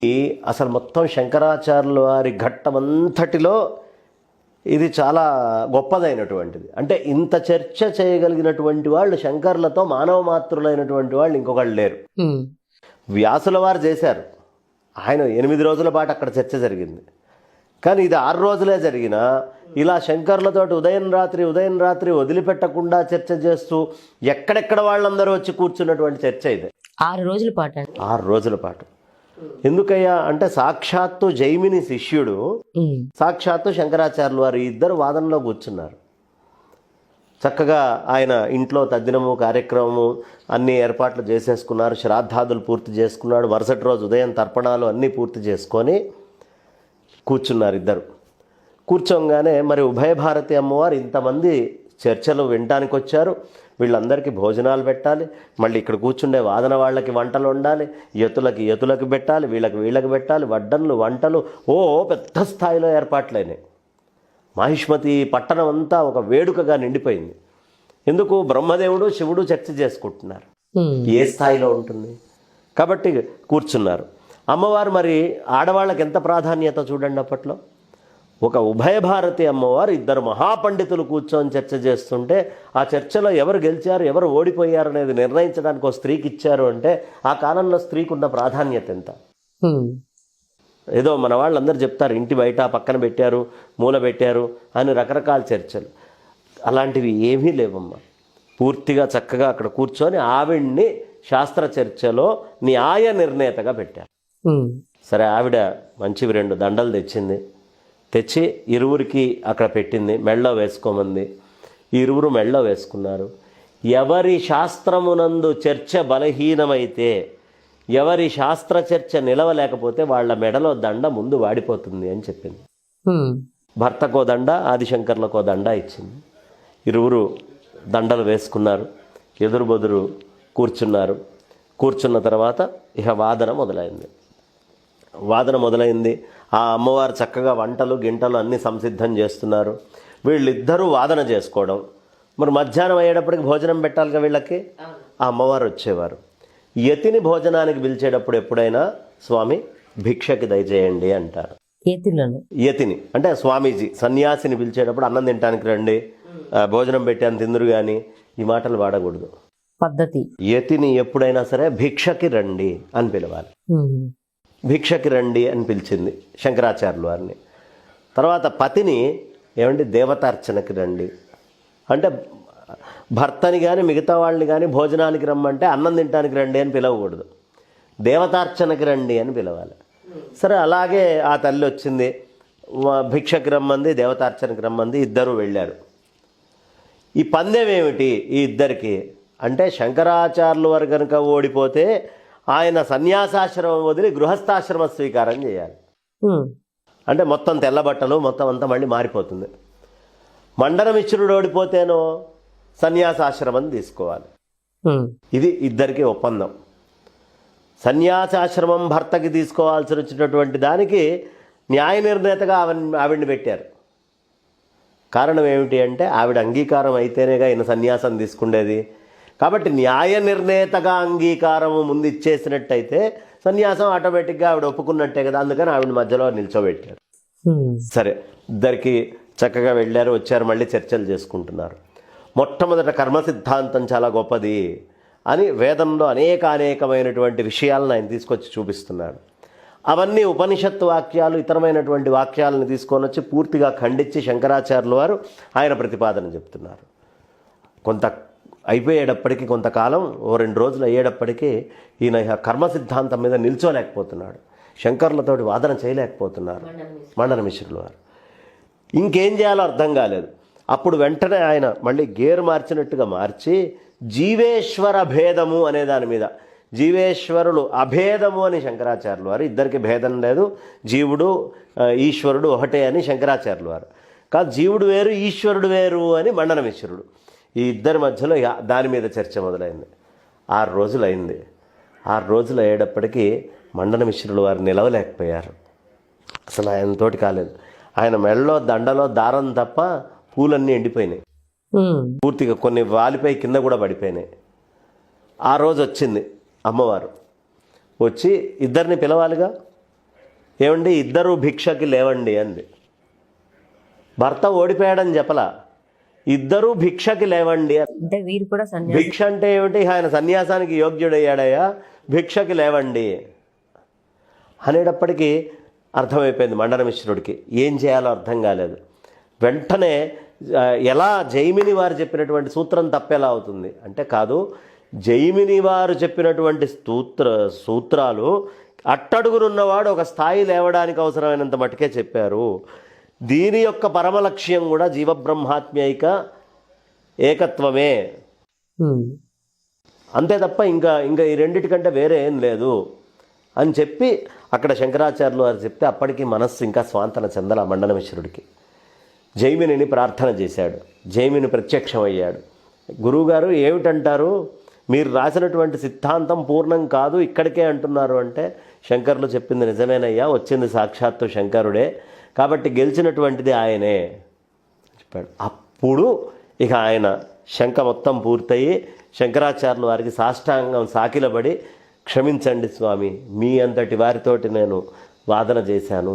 ఈ అసలు మొత్తం శంకరాచార్యుల వారి ఘట్టమంతటిలో ఇది చాలా గొప్పదైనటువంటిది. అంటే ఇంత చర్చ చేయగలిగినటువంటి వాళ్ళు శంకర్లతో మానవ మాతృలైనటువంటి వాళ్ళు ఇంకొకళ్ళు లేరు. వ్యాసుల వారు చేశారు, ఆయన 8 రోజుల పాటు అక్కడ చర్చ జరిగింది. కానీ ఇది 6 రోజులే జరిగినా ఇలా శంకర్లతోటి ఉదయం రాత్రి వదిలిపెట్టకుండా చర్చ చేస్తూ ఎక్కడెక్కడ వాళ్ళందరూ వచ్చి కూర్చున్నటువంటి చర్చ ఇది. 6 రోజుల పాటు 6 రోజుల పాటు. ఎందుకయ్యా అంటే సాక్షాత్తు జైమిని శిష్యుడు, సాక్షాత్తు శంకరాచార్యులు వారు ఇద్దరు వాదనలో కూర్చున్నారు. చక్కగా ఆయన ఇంట్లో తద్దినము కార్యక్రమము అన్ని ఏర్పాట్లు చేసేసుకున్నారు, శ్రాద్ధాదులు పూర్తి చేసుకున్నాడు. మరుసటి రోజు ఉదయం తర్పణాలు అన్నీ పూర్తి చేసుకొని కూర్చున్నారు ఇద్దరు. కూర్చోగానే మరి ఉభయ భారతి అమ్మవారు ఇంతమంది చర్చలు వినడానికి వచ్చారు, వీళ్ళందరికీ భోజనాలు పెట్టాలి, మళ్ళీ ఇక్కడ కూర్చుండే వాదన వాళ్ళకి వంటలు వండాలి, యతులకి పెట్టాలి, వీళ్ళకి పెట్టాలి, వంటలు పెద్ద స్థాయిలో ఏర్పాట్లైనాయి. మాహిష్మతి పట్టణం అంతా ఒక వేడుకగా నిండిపోయింది. ఎందుకు? బ్రహ్మదేవుడు శివుడు చర్చ చేసుకుంటున్నారు. ఏ స్థాయిలో ఉంటుంది కాబట్టి కూర్చున్నారు. అమ్మవారు మరి ఆడవాళ్ళకి ఎంత ప్రాధాన్యత చూడండి. అప్పట్లో ఒక ఉభయ భారతి అమ్మవారు ఇద్దరు మహాపండితులు కూర్చొని చర్చ చేస్తుంటే ఆ చర్చలో ఎవరు గెలిచారు ఎవరు ఓడిపోయారు అనేది నిర్ణయించడానికి ఒక స్త్రీకి ఇచ్చారు అంటే ఆ కాలంలో స్త్రీకి ఉన్న ప్రాధాన్యత ఎంత. ఏదో మన వాళ్ళందరూ చెప్తారు ఇంటి బయట పక్కన పెట్టారు, మూల పెట్టారు అని రకరకాల చర్చలు. అలాంటివి ఏమీ లేవమ్మా. పూర్తిగా చక్కగా అక్కడ కూర్చొని ఆవిడ్ని శాస్త్ర చర్చలో న్యాయ నిర్ణేతగా పెట్టారు. సరే, ఆవిడ మంచివి 2 దండలు తెచ్చి ఇరువురికి అక్కడ పెట్టింది, మెళ్ళో వేసుకోమంది. ఇరువురు మెళ్ళో వేసుకున్నారు. ఎవరి శాస్త్రమునందు చర్చ బలహీనమైతే, ఎవరి శాస్త్ర చర్చ నిలవలేకపోతే వాళ్ళ మెడలో దండ ముందు వాడిపోతుంది అని చెప్పింది. భర్తకో దండ, ఆదిశంకర్లకో దండ ఇచ్చింది. ఇరువురు దండలు వేసుకున్నారు, ఎదురు బొదురు కూర్చున్నారు. కూర్చున్న తర్వాత ఇక వాదన మొదలైంది. ఆ అమ్మవారు చక్కగా వంటలు గింటలు అన్నీ సంసిద్ధం చేస్తున్నారు. వీళ్ళిద్దరూ వాదన చేసుకోవడం. మరి మధ్యాహ్నం అయ్యేటప్పటికి భోజనం పెట్టాలిగా వీళ్ళకి. ఆ అమ్మవారు వచ్చేవారు. యతిని భోజనానికి పిలిచేటప్పుడు ఎప్పుడైనా స్వామి భిక్షకి దయచేయండి అంటారు. యతిని అంటే స్వామీజీ సన్యాసిని పిలిచేటప్పుడు అన్నం తినడానికి రండి, భోజనం పెట్టాను తిందురు కానీ ఈ మాటలు వాడకూడదు పద్ధతి. యతిని ఎప్పుడైనా సరే భిక్షకి రండి అని పిలవాలి. భిక్షకి రండి అని పిలిచింది శంకరాచార్యుల వారిని. తర్వాత పతిని ఏమంటే దేవతార్చనకి రండి అంటే భర్తని కానీ మిగతా వాళ్ళని కానీ భోజనానికి రమ్మంటే అన్నం తినడానికి రండి అని పిలవకూడదు, దేవతార్చనకి రండి అని పిలవాలి. సరే, అలాగే ఆ తల్లి వచ్చింది, భిక్షకి రమ్మంది, దేవతార్చనకి రమ్మంది. ఇద్దరు వెళ్ళారు. ఈ పందెం ఏమిటి ఈ ఇద్దరికి అంటే శంకరాచార్యుల వారు కనుక ఓడిపోతే ఆయన సన్యాసాశ్రమం వదిలి గృహస్థాశ్రమ స్వీకారం చేయాలి. అంటే మొత్తం తెల్లబట్టలు మొత్తం అంతా మళ్ళీ మారిపోతుంది. మండనమిశ్రుడు ఓడిపోతేనో సన్యాసాశ్రమం తీసుకోవాలి. ఇది ఇద్దరికి ఒప్పందం. సన్యాసాశ్రమం భర్తకి తీసుకోవాల్సి వచ్చినటువంటి దానికి న్యాయ నిర్ణేతగా ఆవిడ్ని పెట్టారు. కారణం ఏమిటి అంటే ఆవిడ అంగీకారం అయితేనేగా ఈయన సన్యాసం తీసుకుండేది. కాబట్టి న్యాయ నిర్ణేతగా అంగీకారము ముందు ఇచ్చేసినట్టయితే సన్యాసం ఆటోమేటిక్గా ఆవిడ ఒప్పుకున్నట్టే కదా. అందుకని ఆవిడ మధ్యలో నిల్చోబెట్టారు. సరే, ఇద్దరికి చక్కగా వెళ్ళారు, వచ్చారు, మళ్ళీ చర్చలు చేసుకుంటున్నారు. మొట్టమొదట కర్మ సిద్ధాంతం చాలా గొప్పది అని వేదంలో అనేకమైనటువంటి విషయాలను ఆయన తీసుకొచ్చి చూపిస్తున్నాడు. అవన్నీ ఉపనిషత్తు వాక్యాలు, ఇతరమైనటువంటి వాక్యాలను తీసుకొని వచ్చి పూర్తిగా ఖండించి శంకరాచార్యుల వారు ఆయన ప్రతిపాదన చెప్తున్నారు. కొంత అయిపోయేటప్పటికీ కొంతకాలం 2 రోజులు అయ్యేటప్పటికీ ఈయన కర్మ సిద్ధాంతం మీద నిల్చోలేకపోతున్నాడు, శంకర్లతోటి వాదన చేయలేకపోతున్నారు మండన మిశ్రుల వారు. ఇంకేం చేయాలో అర్థం కాలేదు. అప్పుడు వెంటనే ఆయన మళ్ళీ గేరు మార్చినట్టుగా మార్చి జీవేశ్వర భేదము అనే దాని మీద, జీవేశ్వరులు అభేదము అని శంకరాచార్యుల వారు, ఇద్దరికి భేదం లేదు, జీవుడు ఈశ్వరుడు ఒకటే అని శంకరాచార్యుల వారు. కాదు, జీవుడు వేరు ఈశ్వరుడు వేరు అని మండన మిశ్రుడు. ఈ ఇద్దరి మధ్యలో దాని మీద చర్చ మొదలైంది. 6 రోజులు అయింది. 6 రోజులు అయ్యేటప్పటికీ మండన మిశ్రుల వారు నిలవలేకపోయారు. అసలు ఆయనతోటి కాలేదు. ఆయన మెడలో దండలో దారం తప్ప పూలన్నీ ఎండిపోయినాయి పూర్తిగా, కొన్ని వాలిపై కింద కూడా పడిపోయినాయి. ఆ రోజు వచ్చింది అమ్మవారు. వచ్చి ఇద్దరిని పిలవాలిగా, ఏమండి ఇద్దరు భిక్షకి లేవండి అంది. భర్త ఓడిపోయాడని చెప్పలా, ఇద్దరూ భిక్షకి లేవండి. అంటే వీరు కూడా సన్యాసి. భిక్ష అంటే ఏమిటి? ఆయన సన్యాసానికి యోగ్యుడయ్యాడయ్యా, భిక్షకి లేవండి అనేటప్పటికీ అర్థమైపోయింది మండన మిశ్రుడికి. ఏం చేయాలో అర్థం కాలేదు. వెంటనే ఎలా జైమిని వారు చెప్పినటువంటి సూత్రం తప్పేలా అవుతుంది అంటే, కాదు, జైమిని వారు చెప్పినటువంటి సూత్రాలు అట్టడుగునున్నవాడు ఒక స్థాయి లేవడానికి అవసరమైనంత మటుకే చెప్పారు. దీని యొక్క పరమ లక్ష్యం కూడా జీవబ్రహ్మాత్మ్యైక ఏకత్వమే, అంతే తప్ప ఇంకా ఇంకా ఈ రెండిటికంటే వేరే ఏం లేదు అని చెప్పి అక్కడ శంకరాచార్యులు వారు చెప్తే అప్పటికి మనస్సు ఇంకా స్వాంతన చెందల మండన మిశ్రుడికి. జైమినిని ప్రార్థన చేశాడు. జైమిని ప్రత్యక్షమయ్యాడు. గురువుగారు ఏమిటంటారు, మీరు రాసినటువంటి సిద్ధాంతం పూర్ణం కాదు, ఇక్కడికే అంటున్నారు అంటే, శంకరులు చెప్పింది నిజమేనయ్యా, వచ్చింది సాక్షాత్తు శంకరుడే, కాబట్టి గెలిచినటువంటిది ఆయనే చెప్పాడు. అప్పుడు ఇక ఆయన శంక మొత్తం పూర్తయి శంకరాచార్యుల వారికి సాష్టాంగం సాకిలబడి, క్షమించండి స్వామి, మీ అంతటి వారితోటి నేను వాదన చేశాను